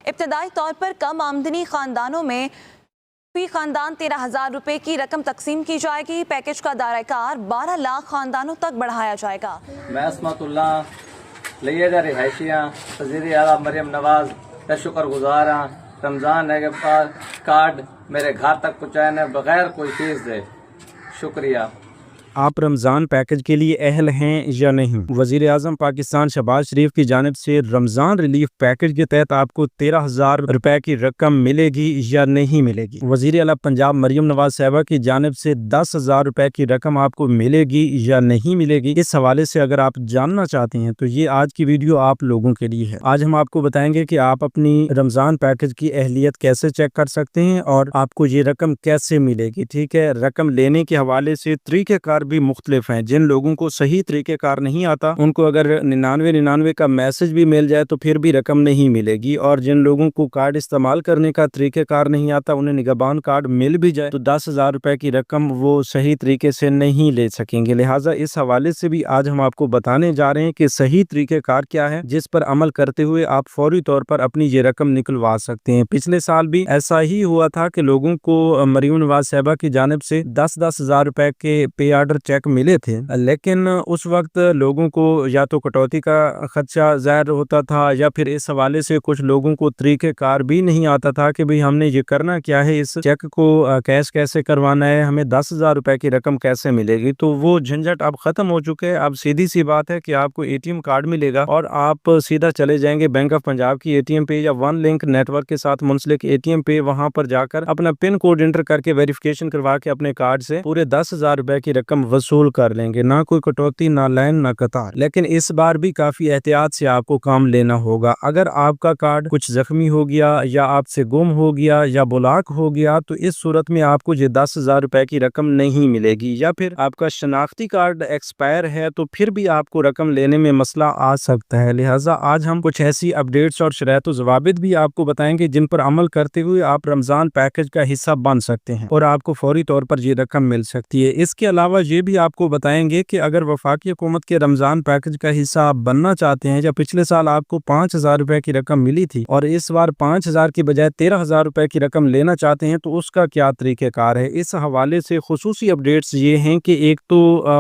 ابتدائی طور پر کم آمدنی خاندانوں میں فی خاندان 13,000 روپے کی رقم تقسیم کی جائے گی۔ پیکج کا دائرہ کار 12 لاکھ خاندانوں تک بڑھایا جائے گا۔ میں عصمت اللہ لیے گا رہائشیاں وزیر اعلیٰ مریم نواز کا شکر گزار ہاں۔ رمضان ہے کہ کارڈ میرے گھر تک پہنچانے بغیر کوئی فیس دے، شکریہ۔ آپ رمضان پیکج کے لیے اہل ہیں یا نہیں؟ وزیر اعظم پاکستان شہباز شریف کی جانب سے رمضان ریلیف پیکج کے تحت آپ کو 13,000 روپے کی رقم ملے گی یا نہیں ملے گی؟ وزیر اعلیٰ پنجاب مریم نواز صاحبہ کی جانب سے 10,000 روپے کی رقم آپ کو ملے گی یا نہیں ملے گی؟ اس حوالے سے اگر آپ جاننا چاہتے ہیں تو یہ آج کی ویڈیو آپ لوگوں کے لیے ہے۔ آج ہم آپ کو بتائیں گے کہ آپ اپنی رمضان پیکج کی اہلیت کیسے چیک کر سکتے ہیں اور آپ کو یہ رقم کیسے ملے گی۔ ٹھیک ہے، رقم لینے کے حوالے سے طریقہ کار بھی مختلف ہیں۔ جن لوگوں کو صحیح طریقہ کار نہیں آتا ان کو اگر 9999 کا میسج بھی مل جائے تو پھر بھی رقم نہیں ملے گی، اور جن لوگوں کو کارڈ استعمال کرنے کا طریقہ کار نہیں آتا انہیں نگہبان کارڈ مل بھی جائے تو 10,000 روپے کی رقم وہ صحیح طریقے سے نہیں لے سکیں گے۔ لہٰذا اس حوالے سے بھی آج ہم آپ کو بتانے جا رہے ہیں کہ صحیح طریقہ کار کیا ہے جس پر عمل کرتے ہوئے آپ فوری طور پر اپنی یہ رقم نکلوا سکتے ہیں۔ پچھلے سال بھی ایسا ہی ہوا تھا کہ لوگوں کو مریم نواز صاحبہ کی جانب سے 10,000 روپے کے پے آرڈر چیک ملے تھے، لیکن اس وقت لوگوں کو یا تو کٹوتی کا خدشہ ظاہر ہوتا تھا یا پھر اس حوالے سے کچھ لوگوں کو طریقہ کار بھی نہیں آتا تھا کہ بھئی ہم نے یہ کرنا کیا ہے، اس چیک کو کیش کیسے کروانا ہے، ہمیں 10,000 روپے کی رقم کیسے ملے گی۔ تو وہ جھنجھٹ اب ختم ہو چکے ہیں۔ اب سیدھی سی بات ہے کہ آپ کو ATM کارڈ ملے گا اور آپ سیدھا چلے جائیں گے بینک آف پنجاب کی ATM پہ یا ون لنک نیٹ ورک کے ساتھ منسلک ATM پہ، وہاں پر جا کر اپنا پن کوڈ انٹر کر کے ویریفیکیشن کروا کے اپنے کارڈ سے پورے 10,000 روپے کی رقم وصول کر لیں گے۔ نہ کوئی کٹوتی، نہ لائن، نہ قطار۔ لیکن اس بار بھی کافی احتیاط سے آپ کو کام لینا ہوگا۔ اگر آپ کا کارڈ کچھ زخمی ہو گیا یا آپ سے گم ہو گیا یا بلاک ہو گیا تو اس صورت میں آپ کو یہ 10,000 روپے کی رقم نہیں ملے گی، یا پھر آپ کا شناختی کارڈ ایکسپائر ہے تو پھر بھی آپ کو رقم لینے میں مسئلہ آ سکتا ہے۔ لہٰذا آج ہم کچھ ایسی اپڈیٹس اور شرائط و ضوابط بھی آپ کو بتائیں گے جن پر عمل کرتے ہوئے آپ رمضان پیکج کا حصہ بن سکتے ہیں اور آپ کو فوری طور پر یہ رقم مل سکتی ہے۔ اس کے علاوہ یہ بھی آپ کو بتائیں گے کہ اگر وفاقی حکومت کے رمضان پیکج کا حصہ آپ بننا چاہتے ہیں، یا پچھلے سال آپ کو 5,000 روپے کی رقم ملی تھی اور اس بار 5,000 کی بجائے 13,000 روپے کی رقم لینا چاہتے ہیں تو اس کا کیا طریقہ کار ہے۔ اس حوالے سے خصوصی اپڈیٹس یہ ہیں کہ ایک تو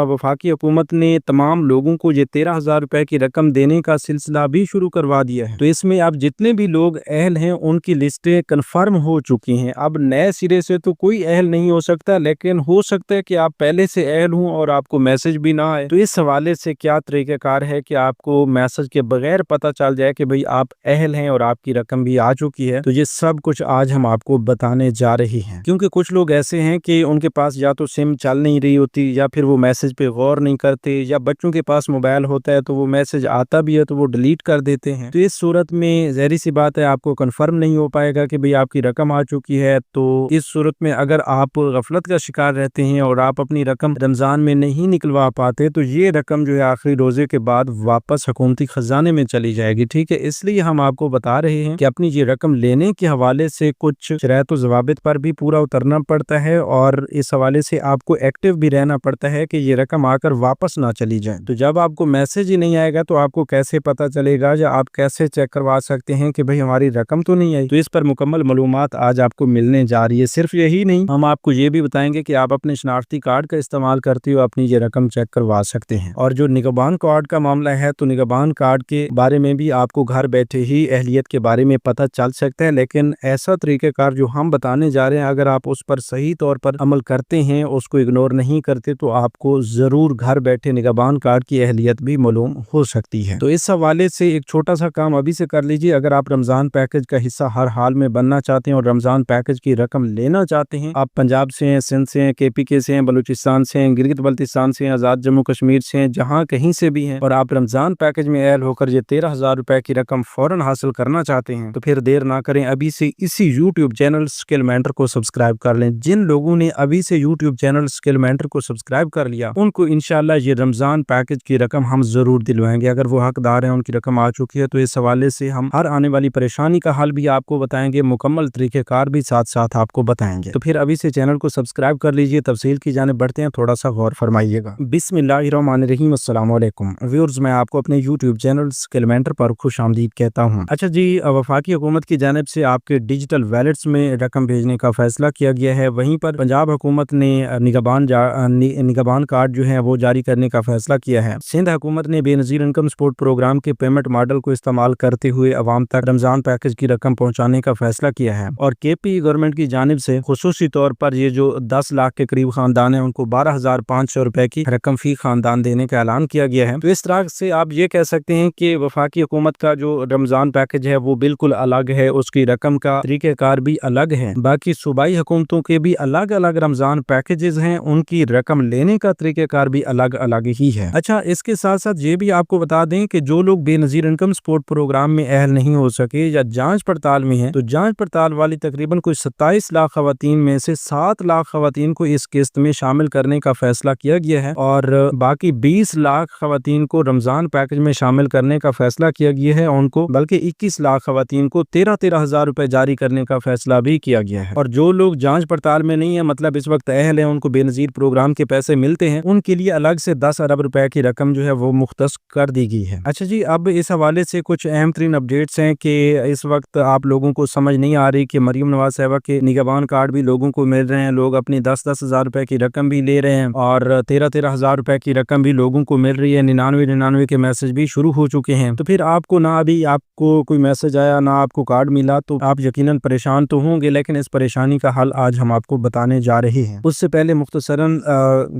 وفاقی حکومت نے تمام لوگوں کو یہ 13,000 روپے کی رقم دینے کا سلسلہ بھی شروع کروا دیا ہے، تو اس میں اب جتنے بھی لوگ اہل ہیں ان کی لسٹیں کنفرم ہو چکی ہیں۔ اب نئے سرے سے تو کوئی اہل نہیں ہو سکتا، لیکن ہو سکتا ہے کہ آپ پہلے سے اہل ہوں اور آپ کو میسج بھی نہ آئے۔ تو اس حوالے سے کیا طریقہ کار ہے کہ آپ کو میسج کے بغیر پتہ چل جائے کہ بھئی آپ اہل ہیں اور آپ کی رقم بھی آ چکی ہے، تو یہ سب کچھ آج ہم آپ کو بتانے جا رہی ہیں۔ کیونکہ کچھ لوگ ایسے ہیں کہ ان کے پاس یا تو سم چل نہیں رہی ہوتی یا پھر وہ میسج پہ غور نہیں کرتے، یا بچوں کے پاس موبائل ہوتا ہے تو وہ میسج آتا بھی ہے تو وہ ڈیلیٹ کر دیتے ہیں۔ تو اس صورت میں ظاہری سی بات ہے آپ کو کنفرم نہیں ہو پائے گا کہ بھئی آپ کی رقم آ چکی ہے۔ تو اس صورت میں اگر آپ غفلت کا شکار رہتے ہیں اور آپ اپنی رقم رمضان میں نہیں نکلوا پاتے تو یہ رقم جو ہے آخری روزے کے بعد واپس حکومتی خزانے میں چلی جائے گی۔ ٹھیک ہے، اس لیے ہم آپ کو بتا رہے ہیں کہ اپنی یہ رقم لینے کے حوالے سے کچھ شرائط و ضوابط پر بھی پورا اترنا پڑتا ہے، اور اس حوالے سے آپ کو ایکٹیو بھی رہنا پڑتا ہے کہ یہ رقم آ کر واپس نہ چلی جائے۔ تو جب آپ کو میسج ہی نہیں آئے گا تو آپ کو کیسے پتا چلے گا، یا آپ کیسے چیک کروا سکتے ہیں کہ بھئی ہماری رقم تو نہیں آئی؟ تو اس پر مکمل معلومات آج آپ کو ملنے جا رہی ہے۔ صرف یہی نہیں، ہم آپ کو یہ بھی بتائیں گے کہ آپ اپنے شناختی کارڈ کا استعمال کرتے ہوئے اپنی یہ رقم چیک کروا سکتے ہیں۔ اور جو نگہبان کارڈ کا معاملہ ہے تو نگہبان کارڈ کے بارے میں بھی آپ کو گھر بیٹھے ہی اہلیت کے بارے میں پتہ چل سکتا ہے، لیکن ایسا طریقہ کار جو ہم بتانے جا رہے ہیں اگر آپ اس پر صحیح طور پر عمل کرتے ہیں، اس کو اگنور نہیں کرتے، تو آپ کو ضرور گھر بیٹھے نگہبان کارڈ کی اہلیت بھی معلوم ہو سکتی ہے۔ تو اس حوالے سے ایک چھوٹا سا کام ابھی سے کر لیجیے۔ اگر آپ رمضان پیکج کا حصہ ہر حال میں بننا چاہتے ہیں اور رمضان پیکج کی رقم لینا چاہتے ہیں، آپ پنجاب سے ہیں، سندھ سے ہیں، KPK سے ہیں، بلوچستان سے ہیں، گلگت بلتستان سے ہیں، آزاد جموں کشمیر سے ہیں، جہاں کہیں سے بھی ہیں، اور آپ رمضان پیکج میں اہل ہو کر یہ 13,000 روپے کی رقم فوراً حاصل کرنا چاہتے ہیں تو پھر دیر نہ کریں، ابھی سے اسی YouTube چینل اسکل مینٹر کو سبسکرائب کر لیں۔ جن لوگوں نے ابھی سے YouTube چینل اسکل مینٹر کو سبسکرائب کر لیا ان کو انشاءاللہ یہ رمضان پیکج کی رقم ہم ضرور دلوائیں گے۔ اگر وہ حقدار ہیں، ان کی رقم آ چکی ہے، تو اس حوالے سے ہم ہر آنے والی پریشانی کا حل بھی آپ کو بتائیں گے، مکمل طریقہ کار بھی ساتھ ساتھ آپ کو بتائیں گے۔ تو پھر ابھی سے چینل کو سبسکرائب کر لیجئے۔ تفصیل کی جانب بڑھتے ہیں، تھوڑا थोड़ा सा गौर फरमाइएगा। बिस्मिल्लाहिर्रहमानिर्रहीम, अस्सलाम वालेकुम व्यूअर्स, मैं आपको अपने यूट्यूब चैनल स्किलमेंटर पर खुश आमदीद कहता हूँ। अच्छा जी, वफाकी हुकूमत की जानिब से आपके डिजिटल वैलेट्स में रकम भेजने का फैसला किया गया है। वहीं पर पंजाब हुकूमत ने निगहबान कार्ड जो है वो जारी करने का फैसला किया है। सिंध हुकूमत ने बेनज़ीर इनकम सपोर्ट प्रोग्राम के पेमेंट मॉडल को इस्तेमाल करते हुए अवाम तक रमजान पैकेज की रकम पहुँचाने का फैसला किया है और KP गवर्नमेंट की जानिब से खुसूसी तौर पर ये जो 10 लाख के करीब खानदान है उनको 12,500 रुपए की रकम फी खानदान देने का ऐलान किया गया है। तो इस तरह से आप ये कह सकते हैं कि वफाकी हुकूमत का जो रमजान पैकेज है वो बिल्कुल अलग है, उसकी रकम का तरीक़ेकार भी अलग है। बाकी सूबाई हुकूमतों के भी अलग अलग रमजान पैकेजेस हैं, उनकी रकम लेने का तरीक़ेकार भी अलग अलग ही है। अच्छा, इसके साथ साथ ये भी आपको बता दें कि जो लोग बेनज़ीर इनकम सपोर्ट प्रोग्राम में अहल नहीं हो सके या जांच पड़ताल में हैं, तो जांच पड़ताल वाली तकरीबन कुछ 27 लाख खवातीन में से 7 लाख खवातीन को इस किस्त में शामिल करने का फैसला किया गया है और बाकी 20 लाख खवातीन को रमजान पैकेज में शामिल करने का फैसला किया गया है। उनको बल्कि 21 लाख खवातीन को 13-13 हज़ार रुपए जारी करने का फैसला भी किया गया है। और जो लोग जांच पड़ताल में नहीं है, मतलब इस वक्त अहल है, उनको बेनज़ीर प्रोग्राम के पैसे मिलते हैं, उनके लिए अलग से 10 अरब रुपए की रकम जो है वो मुख्तस कर दी गई है। अच्छा जी, अब इस हवाले से कुछ अहम तरीन अपडेट्स हैं कि इस वक्त आप लोगों को समझ नहीं आ रही कि मरियम नवाज साहिबा के निगहबान कार्ड भी लोगों को मिल रहे हैं, लोग अपनी 10-10 हज़ार रुपए की रकम भी ले रहे हैं और 13-13 हज़ार रुपए की रकम भी लोगों को मिल रही है। 99 के मैसेज भी शुरू हो चुके हैं। तो फिर आपको ना अभी आपको कोई मैसेज आया ना आपको कार्ड मिला तो आप यकीनन परेशान तो होंगे, लेकिन इस परेशानी का हल आज हम आपको बताने जा रहे हैं। उससे पहले मुख्तसरन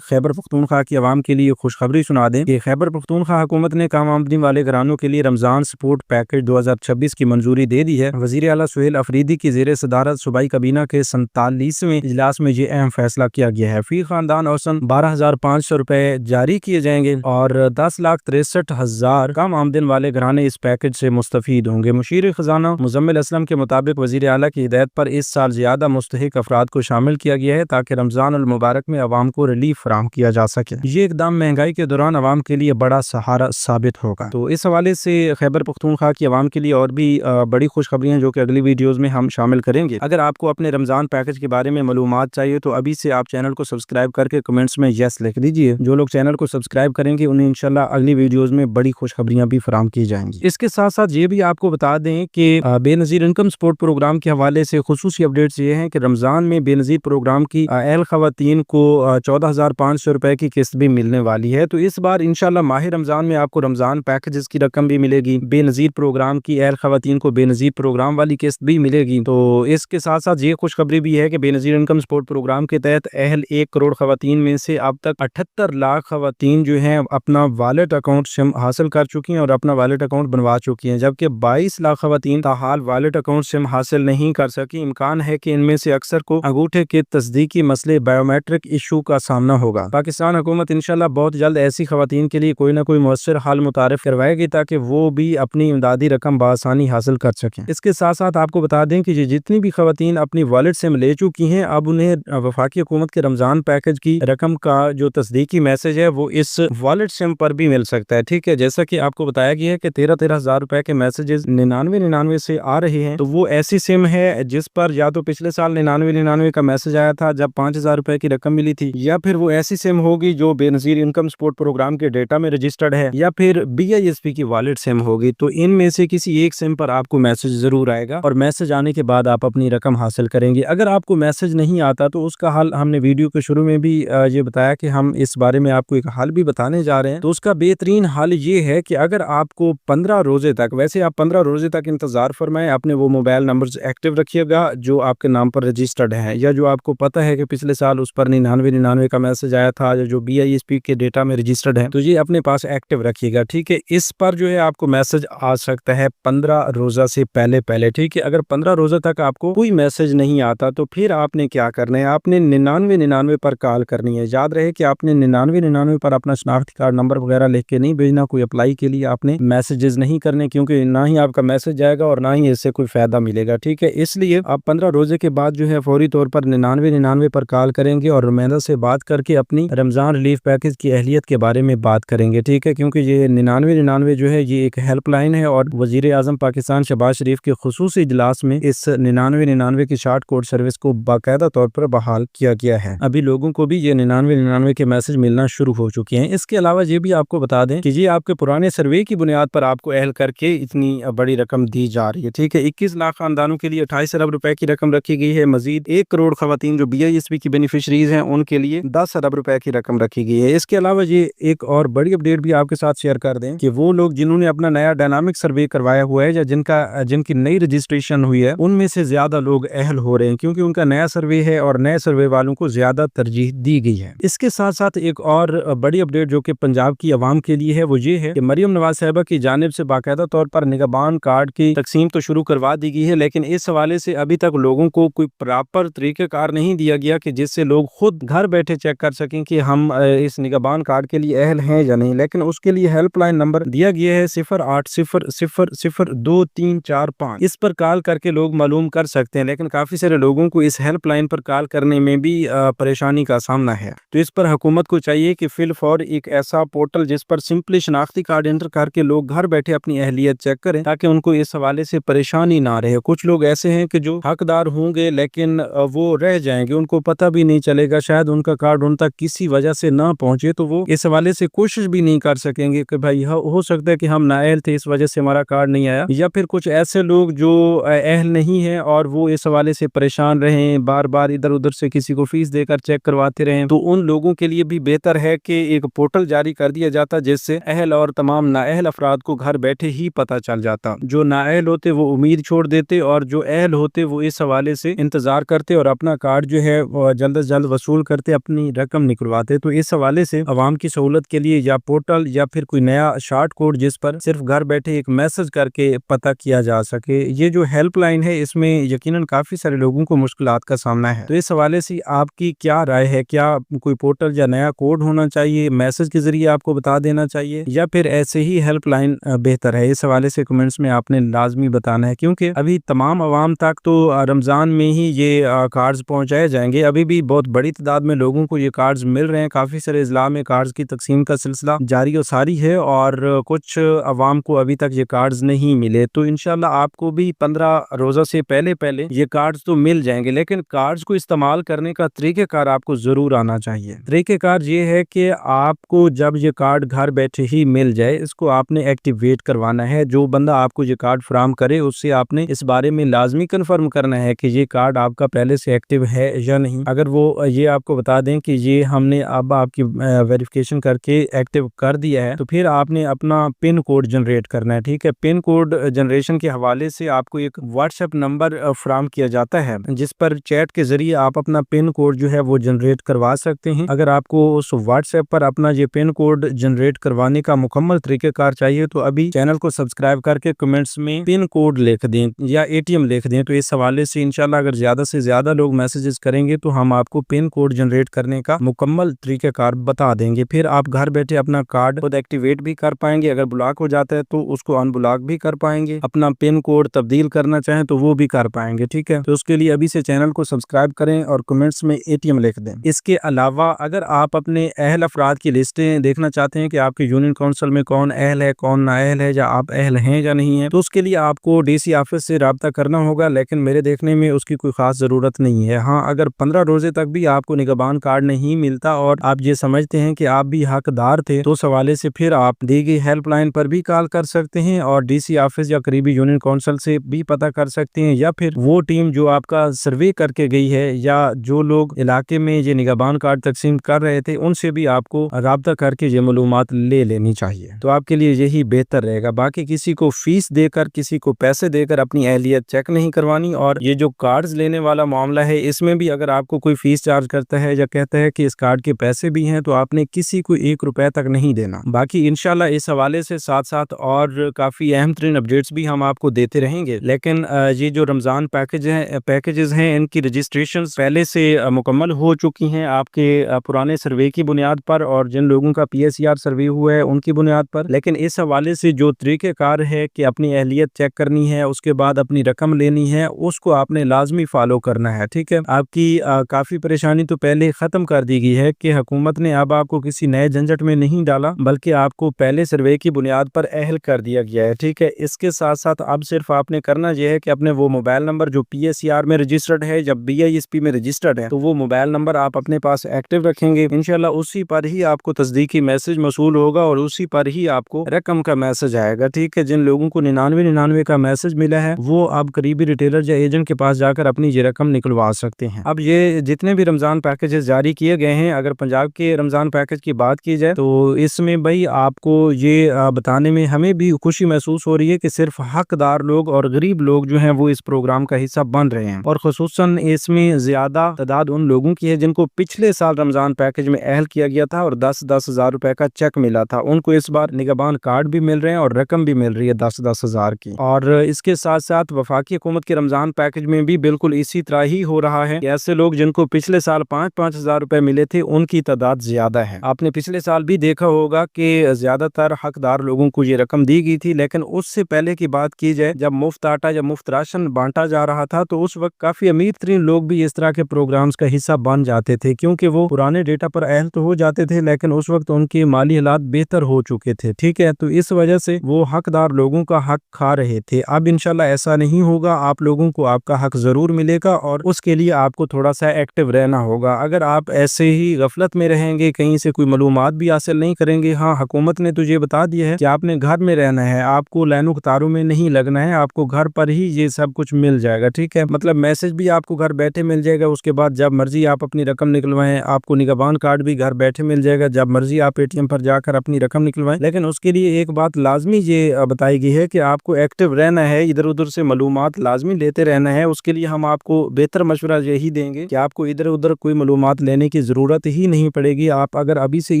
खैबर पख्तूनख्वा की आवाम के लिए खुशखबरी सुना दें कि खैबर पख्तूनख्वा हुकूमत ने कम आमदनी वाले घरानों के लिए रमजान सपोर्ट पैकेज 2026 की मंजूरी दे दी है। वज़ीर आला सुहेल अफरीदी की ज़ेरे सदारत सूबाई काबीना के 47वें इजलास में ये अहम फैसला किया गया है। फी खानदान औसतन 12,500 रुपए जारी किए जाएंगे और 10,63,000 कम आमदन वाले घराने इस पैकेज से मुस्तफीद होंगे। मुशीर खजाना मुजम्मिल असलम के मुताबिक वज़ीर आला की हिदायत पर इस साल ज्यादा मुस्तहिक अफराद को शामिल किया गया है ताकि रमजान अल मुबारक में अवाम को रिलीफ फराहम किया जा सके। ये एकदम महंगाई के दौरान अवाम के लिए बड़ा सहारा साबित होगा। तो इस हवाले से खैबर पख्तूनख्वा की आवाम के लिए और भी बड़ी खुशखबरियां जो कि अगली वीडियोस में हम शामिल करेंगे। अगर आपको अपने रमजान पैकेज के बारे में मालूमात चाहिए तो अभी से आप चैनल को सब्सक्राइब करके कमेंट्स में यस लिख दीजिए। जो लोग चैनल को सब्सक्राइब करेंगे उन्हें इंशाल्लाह अगली वीडियोस में बड़ी खुशखबरियां भी फराहम की जाएंगी। इसके साथ साथ ये भी आपको बता दें कि बेनज़ीर इनकम सपोर्ट प्रोग्राम के हवाले से खुसूसी अपडेट्स ये हैं कि रमजान में बेनज़ीर प्रोग्राम की अहल खवातीन को 14,500 रुपए की किस्त भी मिलने वाली है। तो इस बार इंशाल्लाह माह रमजान में आपको रमजान पैकेजेस की रकम भी मिलेगी, बेनज़ीर प्रोग्राम की अहल खवातीन को बेनज़ीर प्रोग्राम वाली किस्त भी मिलेगी। तो इसके साथ साथ ये खुशखबरी भी है कि बेनज़ीर इनकम सपोर्ट प्रोग्राम के तहत अहल 1 करोड़ खवातीन में से अब तक 78 लाख खवातीन जो हैं अपना वॉलेट अकाउंट सिम हासिल कर चुकी हैं और अपना वॉलेट अकाउंट बनवा चुकी हैं, जबकि 22 लाख खवातीन ताहाल वॉलेट अकाउंट सिम हासिल नहीं कर सकी। इम्कान है कि इनमें से अक्सर को अंगूठे के तस्दीकी मसले बायोमेट्रिक इशू का सामना होगा। पाकिस्तान हुकूमत इंशाल्लाह बहुत जल्द ऐसी खवातीन के लिए कोई ना कोई मुअस्सर हल मुतारिफ करवाएगी ताकि वो भी अपनी इमदादी रकम बआसानी हासिल कर सकें। इसके साथ साथ आपको बता दें कि जितनी भी खवातीन अपनी वॉलेट सिम ले चुकी हैं अब उन्हें वफाकी हुकूमत के रमजान पैकेज की रकम का जो तस्दीकी मैसेज है वो इस वॉलेट सिम पर भी मिल सकता है। ठीक है, जैसा कि आपको बताया गया है कि 13-13 हज़ार रुपए के मैसेजेस 99 से आ रहे हैं। तो वो ऐसी सिम है जिस पर या तो पिछले साल 99 का मैसेज आया था जब 5,000 रुपए की रकम मिली थी, या फिर वो ऐसी सिम होगी जो बेनज़ीर इनकम सपोर्ट प्रोग्राम के डेटा में रजिस्टर्ड है, या फिर BISP की वॉलेट सिम होगी। तो इनमें से किसी एक सिम पर आपको मैसेज जरूर आएगा और मैसेज आने के बाद आप अपनी रकम हासिल करेंगे। अगर आपको मैसेज नहीं आता तो उसका हल हमने वीडियो के शुरू में भी ये बताया कि हम इस बारे में आपको एक हल भी बताने जा रहे हैं। तो उसका बेहतरीन हल ये है कि अगर आपको 15 रोजे तक, वैसे आप 15 रोजे तक इंतजार फरमाएं, अपने वो मोबाइल नंबर्स एक्टिव रखिएगा जो आपके नाम पर रजिस्टर्ड है या जो आपको पता है कि पिछले साल उस पर 99 का मैसेज आया था या जो BISP के डेटा में रजिस्टर्ड है, तो ये अपने पास एक्टिव रखिएगा। ठीक है, इस पर जो है आपको मैसेज आ सकता है 15 रोजा से पहले। ठीक है, अगर 15 रोजा तक आपको कोई मैसेज नहीं आता तो फिर आपने क्या करना है, आपने 99 पर कॉल करनी है। याद रहे कि आपने 99 पर अपना शनाख्ती कार्ड नंबर वगैरह लिख के नहीं भेजना, कोई अप्लाई के लिए आपने मैसेजेस नहीं करने, क्योंकि ना ही आपका मैसेज जाएगा और ना ही इससे कोई फायदा मिलेगा। ठीक है, इसलिए आप 15 रोजे के बाद जो है फौरी तौर पर 99 पर कॉल करेंगे और नुमाइंदा से बात करके अपनी रमजान रिलीफ पैकेज की अहलियत के बारे में बात करेंगे। ठीक है, क्योंकि ये 99 जो है ये एक हेल्पलाइन है और वजीर आजम पाकिस्तान शहबाज शरीफ के खुसूसी इजलास में इस 99 की शार्ट कोड सर्विस को बाकायदा तौर पर बहाल किया गया है। अभी लोगों को भी ये 9999 के मैसेज मिलना शुरू हो चुके हैं। इसके अलावा ये भी आपको बता दें कि ये आपके पुराने सर्वे की बुनियाद पर आपको अहल करके इतनी बड़ी रकम दी जा रही है। ठीक है, 21 लाख खानदानों के लिए 28 अरब रुपए की रकम रखी गई है। मजीद 1 करोड़ खवातीन जो BISP की बेनिफिशरीज हैं उनके लिए 10 अरब रुपए की रकम रखी गई है। इसके अलावा ये एक और बड़ी अपडेट भी आपके साथ शेयर कर दें कि वो लोग जिन्होंने अपना नया डायनामिक सर्वे करवाया हुआ है या जिनकी नई रजिस्ट्रेशन हुई है, उनमें से ज्यादा लोग अहल हो रहे हैं क्योंकि उनका नया सर्वे है और नए सर्वे वालों को ज्यादा तरजीह दी गई है। इसके साथ साथ एक और बड़ी अपडेट जो कि पंजाब की आवाम के लिए है वो ये है कि मरियम नवाज साहिबा की जानिब से बाकायदा तौर पर निगहबान कार्ड की तकसीम तो शुरू करवा दी गई है, लेकिन इस हवाले से अभी तक लोगों को कोई प्रॉपर तरीक़ेकार नहीं दिया गया कि जिससे लोग खुद घर बैठे चेक कर सकें कि हम इस निगहबान कार्ड के लिए अहल हैं या नहीं। लेकिन उसके लिए हेल्पलाइन नंबर दिया गया है 0800002345। इस पर कॉल करके लोग मालूम कर सकते हैं, लेकिन काफी सारे लोगों को इस हेल्पलाइन पर कॉल करने में भी परेशानी का सामना है। तो इस पर हुकूमत को चाहिए कि फिल फॉर एक ऐसा पोर्टल जिस पर सिंपली शनाख्ती कार्ड एंटर करके लोग घर बैठे अपनी अहलियत चेक करें ताकि उनको इस हवाले से परेशानी ना रहे। कुछ लोग ऐसे हैं कि जो हकदार होंगे लेकिन वो रह जाएंगे, उनको पता भी नहीं चलेगा, शायद उनका कार्ड उन तक किसी वजह से ना पहुंचे तो वो इस हवाले से कोशिश भी नहीं कर सकेंगे कि भाई हो सकता है कि हम नाअहल थे इस वजह से हमारा कार्ड नहीं आया। या फिर कुछ ऐसे लोग जो अहल नहीं है और वो इस हवाले से परेशान रहे, बार बार इधर उधर से किसी को फीस देकर चेक करवाते रहे, तो उन लोगों के लिए भी बेहतर है कि एक पोर्टल जारी कर दिया जाता जिससे अहल और तमाम नाअहल अफराद को घर बैठे ही पता चल जाता। जो नाअहल होते वो उम्मीद छोड़ देते और जो अहल होते वो इस हवाले से इंतजार करते और अपना कार्ड जो है जल्द से जल्द वसूल करते, अपनी रकम निकलवाते। तो इस हवाले से अवाम की सहूलत के लिए या पोर्टल या फिर कोई नया शॉर्ट कोड जिस पर सिर्फ घर बैठे एक मैसेज करके पता किया जा सके। ये जो हेल्पलाइन है इसमें यकीनन काफी सारे लोगों को मुश्किलात का सामना है। तो इस हवाले से आपकी क्या राय है? क्या कोई पोर्टल या नया कोड होना चाहिए, मैसेज के जरिए आपको बता देना चाहिए, या फिर ऐसे ही हेल्पलाइन बेहतर है? इस हवाले से कमेंट्स में आपने लाजमी बताना है क्योंकि अभी तमाम आवाम तक तो रमजान में ही ये कार्ड्स पहुंचाए जाएंगे। अभी भी बहुत बड़ी तादाद में लोगों को ये कार्ड्स मिल रहे हैं। काफी सारे इजला में कार्ड्स की तकसीम का सिलसिला जारी और सारी है और कुछ आवाम को अभी तक ये कार्ड्स नहीं मिले। तो इंशाल्लाह आपको भी 15 रोजा से पहले ये कार्ड्स तो मिल जाएंगे, लेकिन कार्ड्स को इस्तेमाल करने का तरीक़ेकार आपको जरूर आना चाहिए। तरीक़ेकार ये है कि आपको जब ये कार्ड घर बैठे ही मिल जाए, इसको आपने एक्टिवेट करवाना है। जो बंदा आपको ये कार्ड फराहम करे उससे आपने इस बारे में लाजमी कंफर्म करना है कि ये कार्ड आपका पहले से एक्टिव है या नहीं। अगर वो ये आपको बता दें कि ये हमने अब आपकी वेरिफिकेशन करके एक्टिव कर दिया है, तो फिर आपने अपना पिन कोड जनरेट करना है। ठीक है, पिन कोड जनरेशन के हवाले से आपको एक व्हाट्सएप नंबर फराहम किया जाता है जिस पर चैट के जरिए आप अपना पिन कोड जो है वो जनरेट करवा सकते हैं। अगर आपको उस व्हाट्सएप पर अपना ये पिन कोड जनरेट करवाने का मुकम्मल तरीक़ेकार चाहिए तो अभी चैनल को सब्सक्राइब करके कमेंट्स में पिन कोड लिख दें या ATM लिख दें। तो इस हवाले से इंशाल्लाह अगर ज्यादा से ज्यादा लोग मैसेजेस करेंगे तो हम आपको पिन कोड जनरेट करने का मुकम्मल तरीक़ेकार बता देंगे। फिर आप घर बैठे अपना कार्ड खुद एक्टिवेट भी कर पाएंगे। अगर ब्लॉक हो जाता है तो उसको अनब्लॉक भी कर पाएंगे। अपना पिन कोड तब्दील करना चाहें तो वो भी कर पाएंगे। ठीक है, तो उसके लिए अभी से चैनल को सब्सक्राइब करें और कमेंट्स में ATM लिख दें। इसके अलावा अगर आप अपने अहल अफराद की लिस्टें देखना चाहते हैं कि आपके यूनियन काउंसिल में कौन अहल है कौन नाअहल है, या आप अहल हैं या नहीं है, तो उसके लिए आपको DC ऑफिस से राब्ता करना होगा। लेकिन मेरे देखने में उसकी कोई खास जरूरत नहीं है। हाँ, अगर 15 रोजे तक भी आपको निगहबान कार्ड नहीं मिलता और आप ये समझते हैं कि आप भी हकदार थे, तो उस हवाले से फिर आप दी गई हेल्पलाइन पर भी कॉल कर सकते हैं और DC ऑफिस या करीबी यूनियन काउंसिल से भी पता कर सकते हैं, या फिर वो टीम जो आपका सर्वे करके गई है या जो लोग इलाके में ये निगहबान कार्ड तकसीम कर रहे थे उनसे भी आपको राब्ता करके ये मालूमात ले लेनी चाहिए। तो आपके लिए यही बेहतर रहेगा। बाकी किसी को फीस देकर, किसी को पैसे देकर अपनी अहलियत चेक नहीं करवानी। और ये जो कार्ड्स लेने वाला मामला है इसमें भी अगर आपको कोई फीस चार्ज करता है या कहता है कि इस कार्ड के पैसे भी हैं, तो आपने किसी को 1 रुपया तक नहीं देना। बाकी इंशाल्लाह इस हवाले से साथ साथ और काफी अहम तरीन अपडेट्स भी हम आपको देते रहेंगे। लेकिन ये जो रमजान पैकेजेस हैं इनकी रजिस्ट्रेशन पहले से मुकम्मल हो चुकी हैं आपके पुराने सर्वे की बुनियाद पर और जिन लोगों का PSER सर्वे हुआ है उनकी बुनियाद पर। लेकिन इस हवाले से जो तरीक़ेकार है कि अपनी अहलियत चेक करनी है, उसके बाद अपनी रकम लेनी है, उसको आपने लाजमी फॉलो करना है। ठीक है, आपकी काफी परेशानी तो पहले खत्म कर दी गई है कि हुकूमत ने अब आपको किसी नए झंझट में नहीं डाला, बल्कि आपको पहले सर्वे की बुनियाद पर अहल कर दिया गया है। ठीक है, इसके साथ साथ अब सिर्फ आपने करना यह है कि अपने वो मोबाइल नंबर जो PSER में रजिस्टर्ड है या BISP में रजिस्टर्ड है, तो वो मोबाइल नंबर आप अपने اپنے پاس ایکٹیو رکھیں گے انشاءاللہ اسی پر ہی آپ کو تصدیقی میسج موصول ہوگا اور اسی پر ہی آپ کو رقم کا میسج آئے گا. ٹھیک ہے, جن لوگوں کو 99 کا میسج ملا ہے وہ اب قریبی ریٹیلر یا ایجنٹ کے پاس جا کر اپنی یہ رقم نکلوا سکتے ہیں. اب یہ جتنے بھی رمضان پیکیجز جاری کیے گئے ہیں, اگر پنجاب کے رمضان پیکیج کی بات کی جائے تو اس میں بھائی آپ کو یہ بتانے میں ہمیں بھی خوشی محسوس ہو رہی ہے کہ صرف حقدار لوگ اور غریب لوگ جو ہیں وہ اس پروگرام کا حصہ بن رہے ہیں, اور خصوصاً اس میں زیادہ تعداد ان لوگوں کی ہے جن کو پچھلے سال رمضان پیکیج میں اہل کیا گیا تھا اور 10-10 ہزار روپے کا چیک ملا تھا. ان کو اس بار نگہبان کارڈ بھی مل رہے ہیں اور رقم بھی مل رہی ہے 10-10 ہزار کی. اور اس کے ساتھ ساتھ وفاقی حکومت کے رمضان پیکیج میں بھی بالکل اسی طرح ہی ہو رہا ہے کہ ایسے لوگ جن کو پچھلے سال 5-5 ہزار روپے ملے تھے ان کی تعداد زیادہ ہے. آپ نے پچھلے سال بھی دیکھا ہوگا کہ زیادہ تر حقدار لوگوں کو یہ رقم دی گئی تھی, لیکن اس سے پہلے کی بات کی جائے جب مفت آٹا یا مفت راشن بانٹا جا رہا تھا تو اس وقت کافی امیر ترین لوگ بھی اس طرح کے پروگرامز کا حصہ بن جاتے تھے, کیونکہ وہ پرانے ڈیٹا پر اہل تو ہو جاتے تھے لیکن اس وقت ان کے مالی حالات بہتر ہو چکے تھے. ٹھیک ہے, تو اس وجہ سے وہ حقدار لوگوں کا حق کھا رہے تھے. اب انشاءاللہ ایسا نہیں ہوگا, آپ لوگوں کو آپ کا حق ضرور ملے گا اور اس کے لیے آپ کو تھوڑا سا ایکٹیو رہنا ہوگا. اگر آپ ایسے ہی غفلت میں رہیں گے, کہیں سے کوئی معلومات بھی حاصل نہیں کریں گے, ہاں حکومت نے تو یہ بتا دیا ہے کہ آپ نے گھر میں رہنا ہے, آپ کو لائنوں قطاروں میں نہیں لگنا ہے, آپ کو گھر پر ہی یہ سب کچھ مل جائے گا. ٹھیک ہے, مطلب میسج بھی آپ کو گھر بیٹھے مل جائے گا, اس کے بعد جب مرضی آپ اپنی رقم نکلوائیں, آپ کو نگہبان کارڈ بھی گھر بیٹھے مل جائے گا, جب مرضی آپ ATM پر جا کر اپنی رقم نکلوائیں. لیکن اس کے لیے ایک بات لازمی یہ بتائی گئی ہے کہ آپ کو ایکٹیو رہنا ہے, ادھر ادھر سے معلومات لازمی لیتے رہنا ہے. اس کے لیے ہم آپ کو بہتر مشورہ یہی دیں گے کہ آپ کو ادھر ادھر کوئی معلومات لینے کی ضرورت ہی نہیں پڑے گی. آپ اگر ابھی سے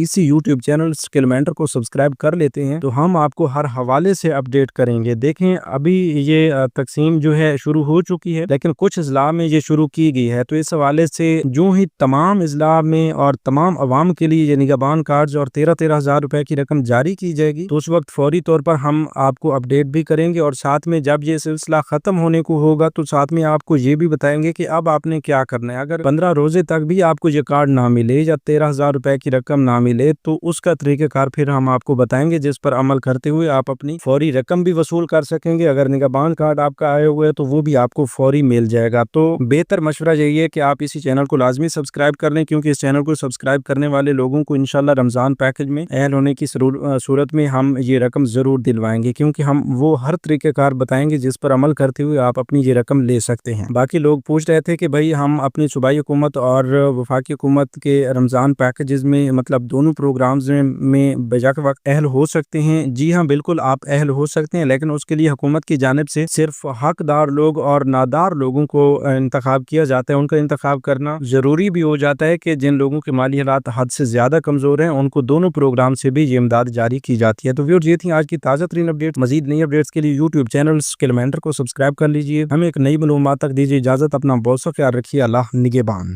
اسی YouTube چینل اسکل مینٹر کو سبسکرائب کر لیتے ہیں تو ہم آپ کو ہر حوالے سے اپڈیٹ کریں گے. دیکھیں ابھی یہ تقسیم جو ہے شروع ہو چکی ہے لیکن کچھ اضلاع میں یہ شروع کی گئی ہے, تو اس حوالے سے جو ہی تمام اضلاع میں اور تمام عوام کے لیے یہ نگہبان کارڈز اور 13 ہزار روپے کی رقم جاری کی جائے گی تو اس وقت فوری طور پر ہم آپ کو اپڈیٹ بھی کریں گے, اور ساتھ میں جب یہ سلسلہ ختم ہونے کو ہوگا تو ساتھ میں آپ کو یہ بھی بتائیں گے کہ اب آپ نے کیا کرنا ہے. اگر 15 روزے تک بھی آپ کو یہ کارڈ نہ ملے یا 13 ہزار روپے کی رقم نہ ملے تو اس کا طریقہ کار پھر ہم آپ کو بتائیں گے جس پر عمل کرتے ہوئے آپ اپنی فوری رقم بھی وصول کر سکیں گے. اگر نگہبان کارڈ آپ کا آئے ہوئے تو وہ بھی آپ کو فوری مل جائے گا. تو بہتر مشورہ یہی ہے کہ آپ اسی چینل کو لازمی سبسکرائب کر لیں, کیونکہ اس چینل کو سبسکرائب کرنے والے لوگوں کو انشاءاللہ رمضان پیکج میں اہل ہونے کی صورت میں ہم یہ رقم ضرور دلوائیں گے, کیونکہ ہم وہ ہر طریقہ کار بتائیں گے جس پر عمل کرتے ہوئے آپ اپنی یہ رقم لے سکتے ہیں. باقی لوگ پوچھ رہے تھے کہ بھائی ہم اپنی صوبائی حکومت اور وفاقی حکومت کے رمضان پیکیجز میں مطلب دونوں پروگرامز میں بیجاک وقت اہل ہو سکتے ہیں. جی ہاں بالکل آپ اہل ہو سکتے ہیں, لیکن اس کے لیے حکومت کی جانب سے صرف حقدار لوگ اور نادار لوگوں کو انتخاب کیا جاتا ہے. ان کا انتخاب کرنا ضروری بھی ہو جاتا ہے کہ جن لوگوں کے مالی حالات حد سے زیادہ کمزور ہیں ان کو دونوں پروگرام سے بھی یہ امداد جاری کی جاتی ہے. تو ویورز یہ تھی آج کی تازہ ترین اپڈیٹ. مزید نئی اپڈیٹس کے لیے YouTube چینل اسکل مینٹر کو سبسکرائب کر لیجئے. ہمیں ایک نئی معلومات تک دیجیے اجازت. اپنا بہت سا خیال رکھیے. اللہ نگہبان.